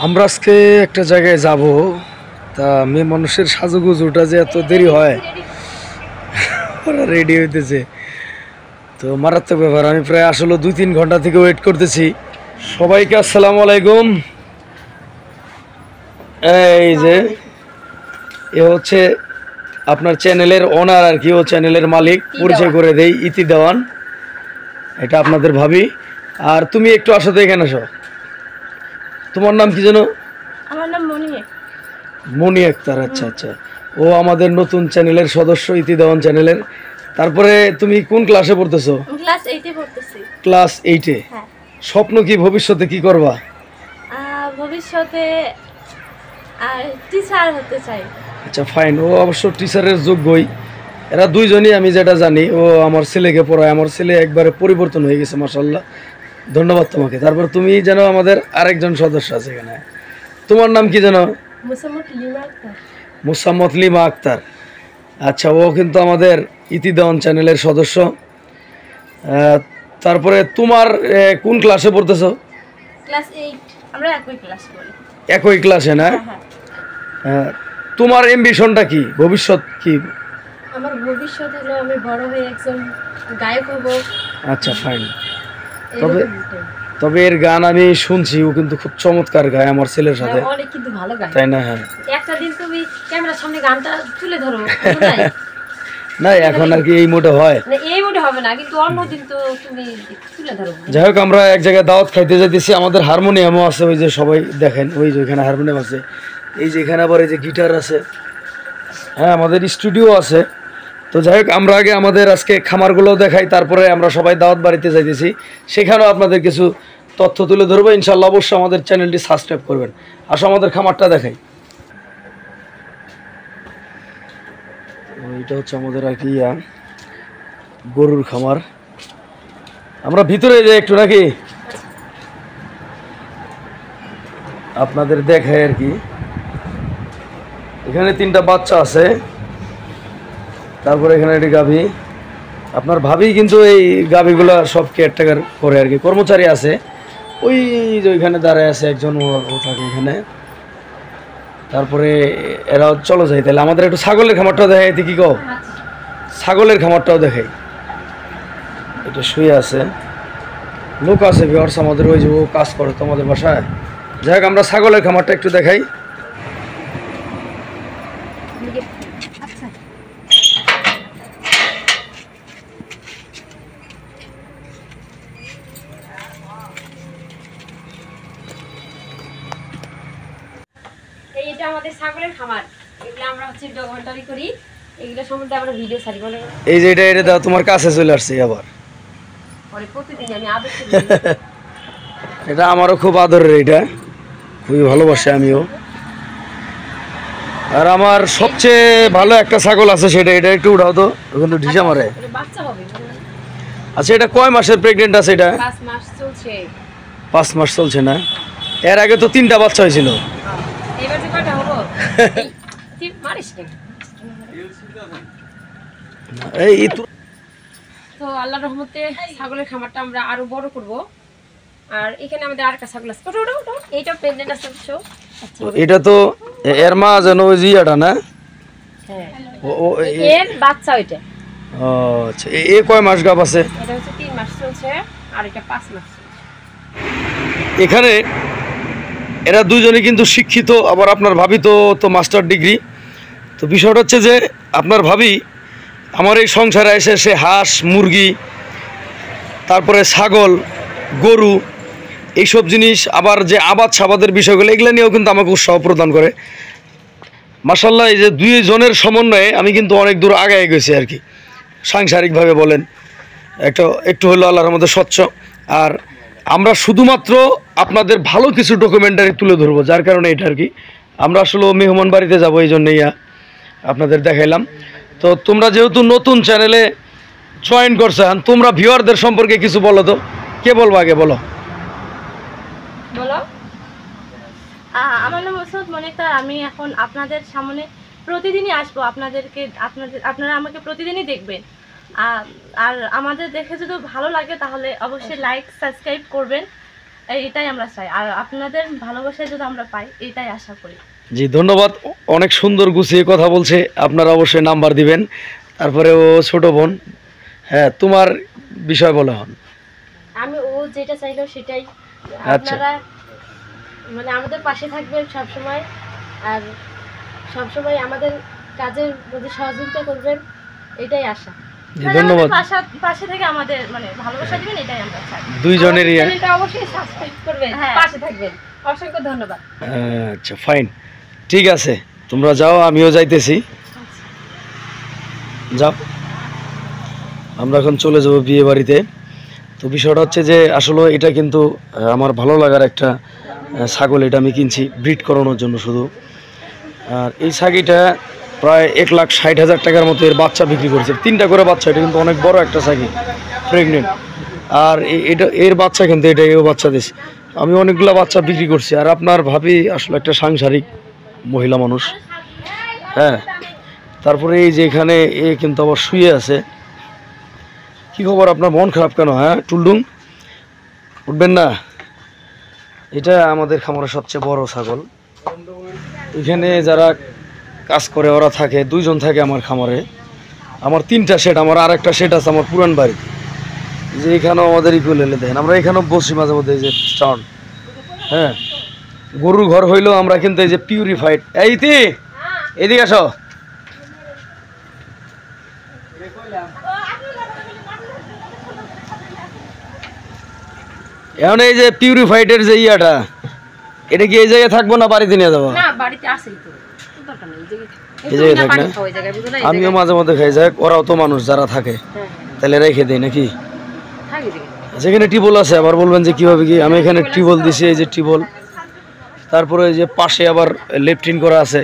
আমরা আজকে একটা জায়গায় যাব, তা মেয়ে মানুষের সাজুগুজুটা যে এত দেরি হয়, ওরা রেডি হইতেছে তো মারাত্মক ব্যাপার। আমি প্রায় আসলে 2-3 ঘন্টা থেকে ওয়েট করতেছি। সবাইকে আসসালামু আলাইকুম। এই যে এ হচ্ছে আপনার চ্যানেলের ওনার আর কি, ও চ্যানেলের মালিক, পরিচয় করে দেই, ইতি দেওয়ান। এটা আপনাদের ভাবি। আর তুমি একটু আসো তো, এখানে আসো। তোমার নাম কি যেন? আমার নাম মনি। মনি আক্তার। আচ্ছা আচ্ছা, ও আমাদের নতুন চ্যানেলের সদস্য, ইতি দেওয়ান চ্যানেলের। তারপরে তুমি কোন ক্লাসে পড়তেছো? ক্লাস 8 এ পড়তেছি। ক্লাস 8-এ। হ্যাঁ। স্বপ্ন কি ভবিষ্যতে কি করবা? ভবিষ্যতে টিচার হতে চাই। আচ্ছা ফাইন, ও অবশ্য টিচারের যোগ্যই। এরা দুইজনই, আমি যেটা জানি, ও আমার ছেলেকে পড়ায়। আমার ছেলে একবারে পরিবর্তন হয়ে গেছে, মাশাআল্লাহ। ধন্যবাদ তোমাকে। তারপর তুমি যেন আমাদের আরেকজন সদস্য আছে এখানে, তোমার নাম কি যেন? মুসাম্মত লিমা আক্তার। আচ্ছা, ও কিন্তু আমাদের ইতি দেওয়ান চ্যানেলের সদস্য। তারপরে তোমার কোন ক্লাসে পড়তেছো? ক্লাস 8। আমরা একই ক্লাসে পড়ি। একই ক্লাসে না? তোমার অ্যাম্বিশনটা কি, ভবিষ্যৎ কি? আমার ভবিষ্যৎ হলো আমি বড় হয়ে একজন গায়ক হব। আচ্ছা ফাইন। তবে এর গান আমি শুনছি, ও কিন্তু খুব চমৎকার গায় আমার ছেলের সাথে। অনেক কিন্তু ভালো গায়, তাই না? হ্যাঁ। একটা দিন তুমি ক্যামেরার সামনে গানটা তুলে ধরো। না এখন আর কি এই মোটে হয় না, এই মোটে হবে না, কিন্তু অন্য দিন তো তুমি তুলে ধরো। যাই হোক, আমরা এক জায়গায় দাওয়াত খাইতে যাইতেছি। আমাদের হারমোনিয়ামও আছে, ওই যে সবাই দেখেন, ওই যে এখানে হারমোনিয়াম আছে, এই যে এখানে আবার এই যে গিটার আছে। হ্যাঁ, আমাদের স্টুডিও আছে। তো যাই হোক, আমরা আগে আমাদের আজকে খামারগুলো দেখাই, তারপরে আমরা সবাই দাওয়াত বাড়িতে যাইতেছি, সেখানেও আপনাদের কিছু তথ্য তুলে ধরবো ইনশাল্লাহ। অবশ্যই আমাদের চ্যানেলটি সাবস্ক্রাইব করবেন। আসো আমাদের খামারটা দেখাই। এটা হচ্ছে আমাদের আর কি গরুর খামার। আমরা ভিতরে যাই একটু নাকি, আপনাদের দেখাই আর কি। এখানে 3টা বাচ্চা আছে, তারপরে এখানে একটি গাভী। আপনার ভাবি কিন্তু এই গাভীগুলা সব কেয়ারটেকার করে আর কি, কর্মচারী আছে। ওই যে ওইখানে দাঁড়ায় আছে একজন, ও থাকে এখানে। তারপরে এরাও চলো যাই তাহলে। আমাদের একটু ছাগলের খামারটাও দেখাই, এতে কি কও? ছাগলের খামারটাও দেখাই। এটা শুয়ে আছে, লোক আছে ভিউয়ার্স আমাদের, ওই যে ও কাজ করে তোমাদের বাসায়। যাই হোক, আমরা ছাগলের খামারটা একটু দেখাই। এইটা আমাদের ছাগলের খামার। এগুলো আমরা হচ্ছে ডকুমেন্টারি করি, এগুলো সম্বন্ধে আমরা ভিডিও ছাড়ি। বলে এই যে এটা দাও, তোমার কাছে চলে আসছে আবার। পরে প্রতিদিন আমি আদর করি। এটা আমারও খুব আদরের, এটা খুবই ভালোবাসে আমিও। আর আমার সবচেয়ে ভালো একটা ছাগল আছে, সেটা এটা একটু উঠাও তো, ওখানে ঢিসা মারে। বাচ্চা হবে। আচ্ছা, এটা কয় মাসের প্রেগনেন্ট আছে? এটা 5 মাস চলছে। 5 মাস চলছে না? এর আগে তো 3টা বাচ্চা হয়েছিল। এবার যে কয়টা হলো? তুই মারিস কেন? এই তো আল্লাহর রহমতে ছাগলের খামারটা আমরা আরো বড় করব। আর এখানে আমাদের আরেকটা ছাগল আছে, ওটা ওটা ওটা এইটা প্রেগন্যান্ট আছে বুঝছো। আচ্ছা, এটা তো এর মা যেন ওই জিয়াটা না? হ্যাঁ, ও এর বাচ্চা ওইটা। ও আচ্ছা, এ কয় মাস গাব আছে? এটা হচ্ছে 3 মাস চলছে, আর এটা 5 মাস চলছে। এখানে এরা দুজনে কিন্তু শিক্ষিত, আবার আপনার ভাবি তো মাস্টার ডিগ্রি। তো বিষয়টা হচ্ছে যে আপনার ভাবি আমার এই সংসারে এসে সে হাঁস, মুরগি, তারপরে ছাগল, গরু, এইসব জিনিস, আবার যে আবাদ সাবাদের বিষয়গুলো, এগুলো নিয়েও কিন্তু আমাকে উৎসাহ প্রদান করে। মাশাআল্লাহ, এই যে 2 জনের সমন্বয়ে আমি কিন্তু অনেক দূর আগায় গেছি আর কি, সাংসারিকভাবে বলেন, একটু হলো আল্লাহর মধ্যে স্বচ্ছ। আর আমরা শুধুমাত্র আপনাদের ভালো কিছু ডকুমেন্টারি তুলে ধরবো, যার কারণে এটা আর কি। আমরা আসলে মেহমান বাড়িতে যাবো, এই জন্যই আপনাদের দেখাইলাম। তো তোমরা যেহেতু নতুন চ্যানেলে জয়েন করছেন, তোমরা ভিউয়ারদের সম্পর্কে কিছু বলো তো। কে বলবো আগে, বলো। বলো। আমার নাম ওসমান মনিকা। আমি এখন আপনাদের সামনে প্রতিদিনই আসবো, আপনারা আমাকে প্রতিদিনই দেখবেন। আর আমাদের দেখে যদি ভালো লাগে তাহলে অবশ্যই লাইক সাবস্ক্রাইব করবেন। এইটাই আমরা চাই, আর আপনাদের ভালোবাসা যদি আমরা পাই এইটাই আশা করি। জি ধন্যবাদ, অনেক সুন্দর গুছিয়ে কথা বলছে। আপনারা অবশ্যই নাম্বার দিবেন। তারপরে ও ছোট বোন, হ্যাঁ তোমার বিষয় বলা হন। আমি ও যেটা চাইলো সেটাই, আচ্ছা। আপনারা মানে আমাদের পাশে থাকবেন সব সময়, আর সব সময় আমাদের কাজের মধ্যে সহযোগিতা করবেন, এটাই আশা। জি ধন্যবাদ। পাশে থেকে আমাদের মানে ভালোবাসা দিবেন, এটাই আমরা চাই। দুইজনেরই। আমাদের চ্যানেলটা অবশ্যই সাবস্ক্রাইব করবেন, হ্যাঁ। পাশে থাকবেন। অসংখ্য ধন্যবাদ। আচ্ছা ফাইন, ঠিক আছে, তোমরা যাও, আমিও যাইতেছি। যাও, আমরা এখন চলে যাব বিয়ে বাড়িতে। তো বিষয়টা হচ্ছে যে আসলে এটা কিন্তু আমার ভালো লাগার একটা ছাগল। এটা আমি কিনছি ব্রিড করানোর জন্য শুধু। আর এই ছাগিটা প্রায় 1,60,000 টাকার মতো এর বাচ্চা বিক্রি করেছে, 3টা করে বাচ্চা। এটা কিন্তু অনেক বড় একটা ছাগি, প্রেগনেন্ট। আর এটা এর বাচ্চা কিন্তু এটা এও বাচ্চা দিয়েছে। আমি অনেকগুলো বাচ্চা বিক্রি করছি। আর আপনার ভাবি আসলে একটা সাংসারিক মহিলা মানুষ, হ্যাঁ। তারপরে এই যে এখানে এ কিন্তু আবার শুয়ে আছে। কি খবর, আপনার মন খারাপ কেন? হ্যাঁ টুলডুং, উঠবেন না? এটা আমাদের খামারের সবচেয়ে বড় ছাগল। এখানে যারা কাজ করে ওরা থাকে, 2জন থাকে আমার খামারে। আমার 3টা শেড, আমার আর একটা শেড আছে আমার পুরান বাড়ি, যে এখানেও আমাদের ইকুয়ালে দেন। আমরা এখানেও বসি মাঝে মধ্যে, এই যে স্টার্ন, হ্যাঁ। গরুর ঘর হইলেও আমরা কিন্তু এই যে পিউরিফাইড। এইতি এদিকে আসো। এখন এই যে পিউরিফাইডের যে ইয়াটা, এটা কি এই জায়গায় থাকবো না বাড়িতে নিয়ে যাবো? না, বাড়িতে আসেই তো, দরকার নেই। এই জায়গায় থাক না? ওই জায়গায় বুঝো না, আমিও মাঝে মধ্যে খাই, যাই ওরাও তো মানুষ যারা থাকে, হ্যাঁ তাহলে রেখে দেয় নাকি? থাকি দিকে। যেখানে টিবল আছে, আবার বলবেন যে কিভাবে কি। আমি এখানে টিবল দিছি, এই যে টিবল। তারপরে এই যে পাশে আবার লেফটিন করা আছে।